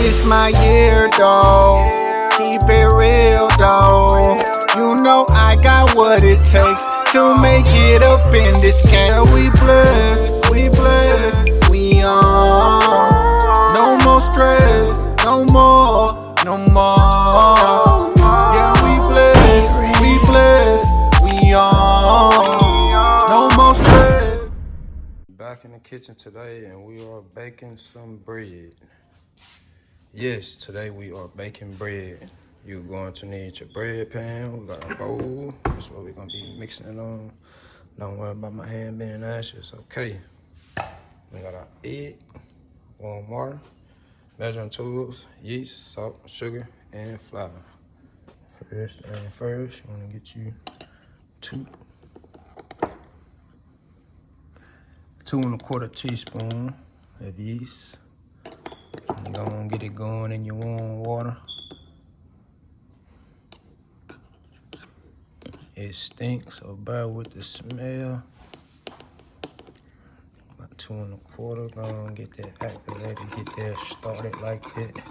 This my year, though. Keep it real, though. You know I got what it takes to make it up in this game. We blessed, we on. No more stress, no more, no more. Yeah, we blessed, we on. No more stress. Back in the kitchen today, and we are baking some bread. Yes, today we are baking bread. You're going to need your bread pan. We got a bowl. That's what we're gonna be mixing on. Don't worry about my hand being ashes. Okay. We got our egg, warm water, measuring tools, yeast, salt, sugar, and flour. First thing first, you wanna get you two 2¼ teaspoon of yeast. You're gonna get it going in your warm water. It stinks, so bear with the smell. About 2¼ gonna get that activated, get that started like that.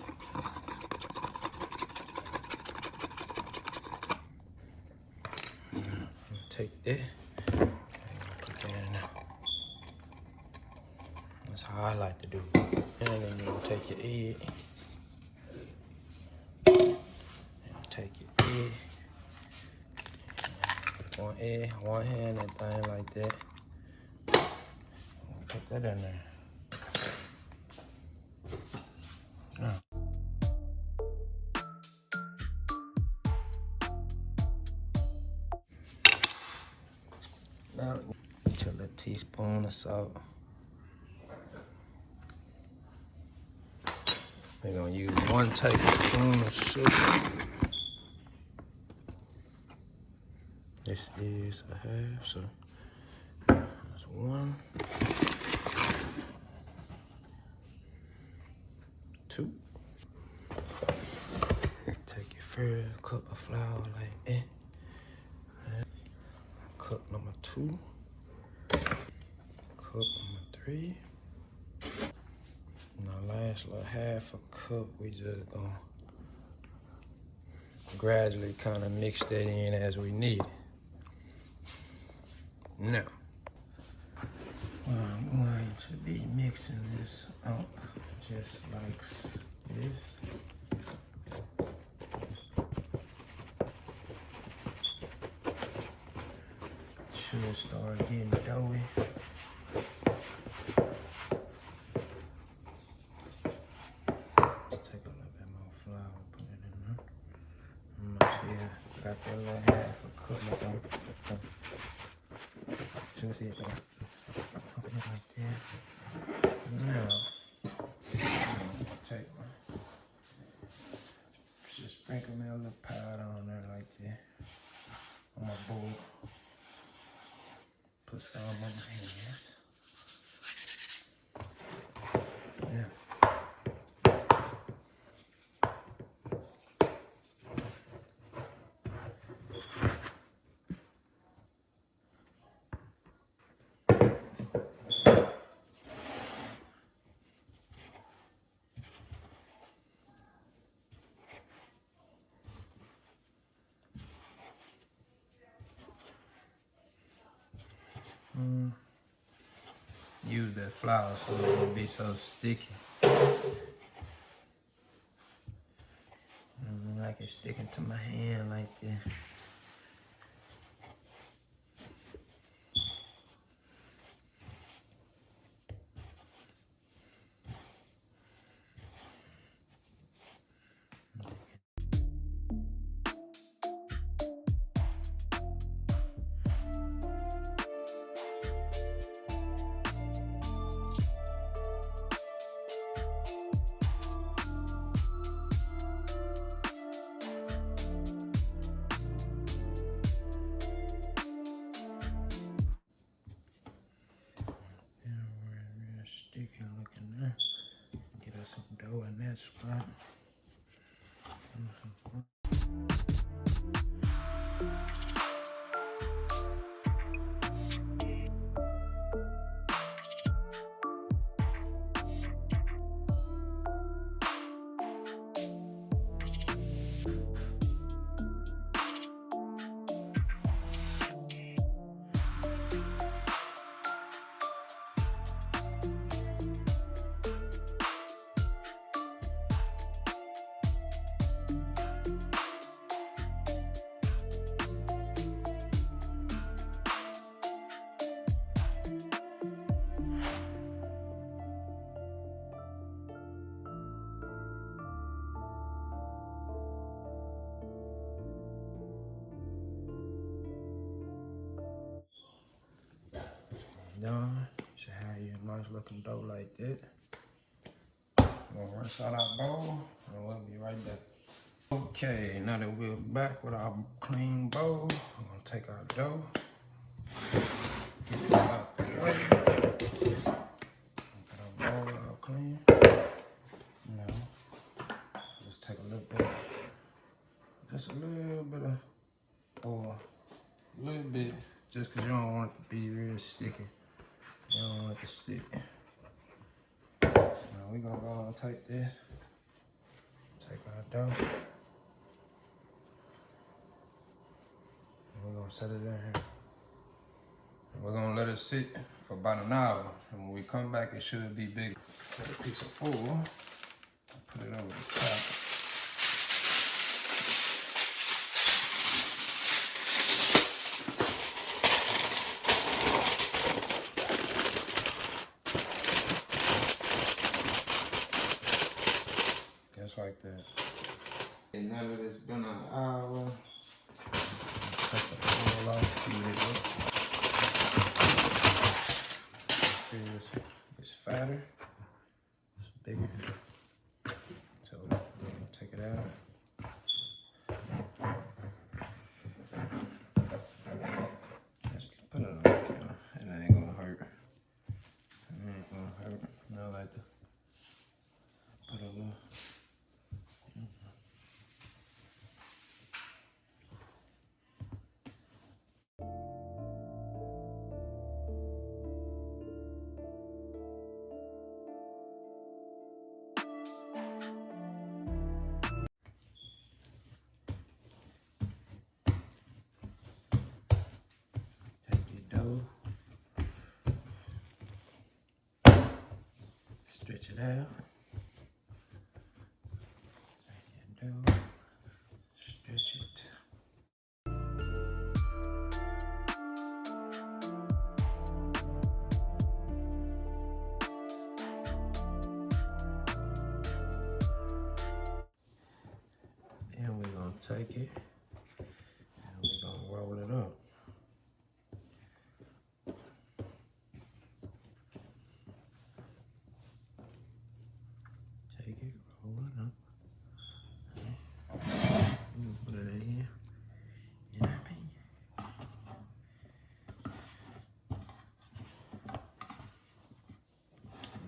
Take that. Put that in there. That's how I like to do it. And then you're gonna take your egg. Take your egg. One egg, one hand, that thing like that. Put that in there. Now, get your little teaspoon of salt. We're gonna use 1 tablespoon of sugar. This is a half, so that's 1, 2. Take your first cup of flour like that. Cup number 2. Cup number 3. And our last little half a cup, we just gonna gradually kind of mix that in as we need it. Now, I'm going to be mixing this up just like this. Should start getting doughy. Take a little bit more flour, put it in there. I'm still got that little half a cup of them. See it there. Put it like that. Now, take my, just sprinkle me a little powder on there like that. On my bowl. Put some on my hands. Yeah. Use that flour so it won't be so sticky. Like it's sticking to my hand like that. Sticky looking there. Get us some dough in that spot. Done. Should have you a nice looking dough like that. We're gonna rinse out our bowl and we'll be right back. Okay, now that we're back with our clean bowl, we're gonna take our dough, get it out the way. Get our bowl out clean. Now, just take a little bit, just a little bit of oil, a little bit, just because you don't want it to be real sticky. You don't want it to stick. Now we're gonna go and take this, take our dough, and we're gonna set it in here. And we're gonna let it sit for about an hour. And when we come back, it should be big. Take a piece of foil, put it over the top. Just like that. And now that it's been an hour, take the foil off, see what it looks. See, it's fatter, it's bigger. So we're gonna take it out. Just put it on the counter. It ain't gonna hurt. It ain't gonna hurt. I like to put a little. Take your dough, stretch it out. Take your dough, stretch it. Then we're gonna take it and we're gonna roll it up. Take it, roll it up. Put it in here. You know what I mean?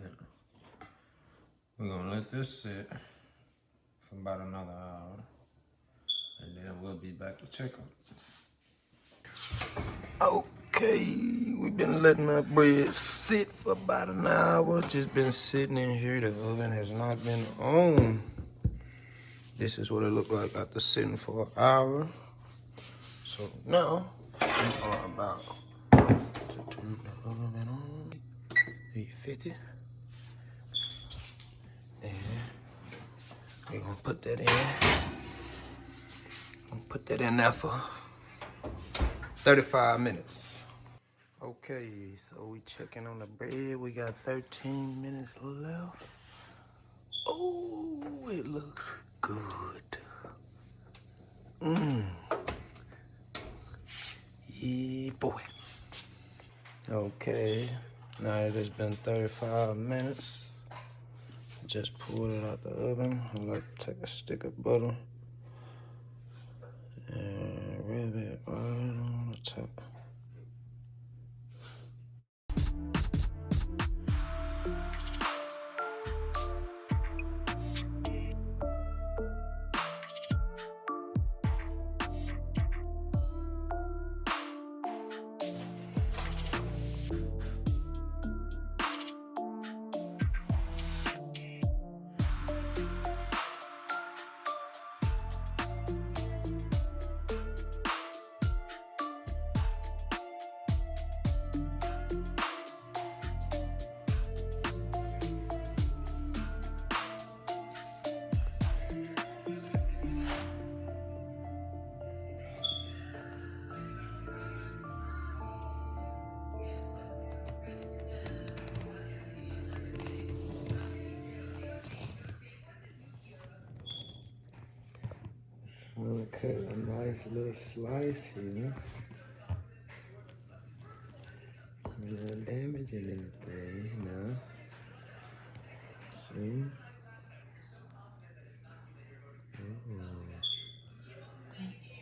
Now, we're gonna let this sit for about another hour, and then we'll be back to check on it. Okay, we've been letting our bread sit for about an hour. Just been sitting in here. The oven has not been on. This is what it looked like after sitting for an hour. So now we are about to turn the oven on. 850. And we're gonna put that in. Gonna put that in there for 35 minutes. Okay, so we checking on the bread. We got 13 minutes left. Oh, it looks good. Yeah, boy. Okay, now it has been 35 minutes. Just pulled it out the oven. I like to take a stick of butter and rub it right on the top. I'm gonna cut a nice little slice here. No damaging anything now. See?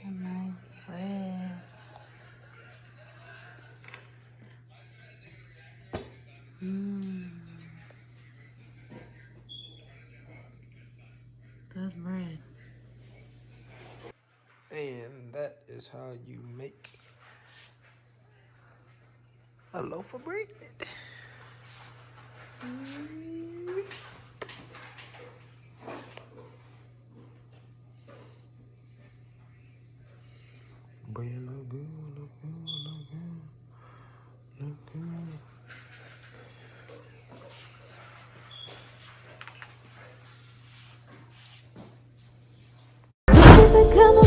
A nice bread. That's bread. And that is how you make a loaf of bread. Bread look good, look good, look good, look good. If I come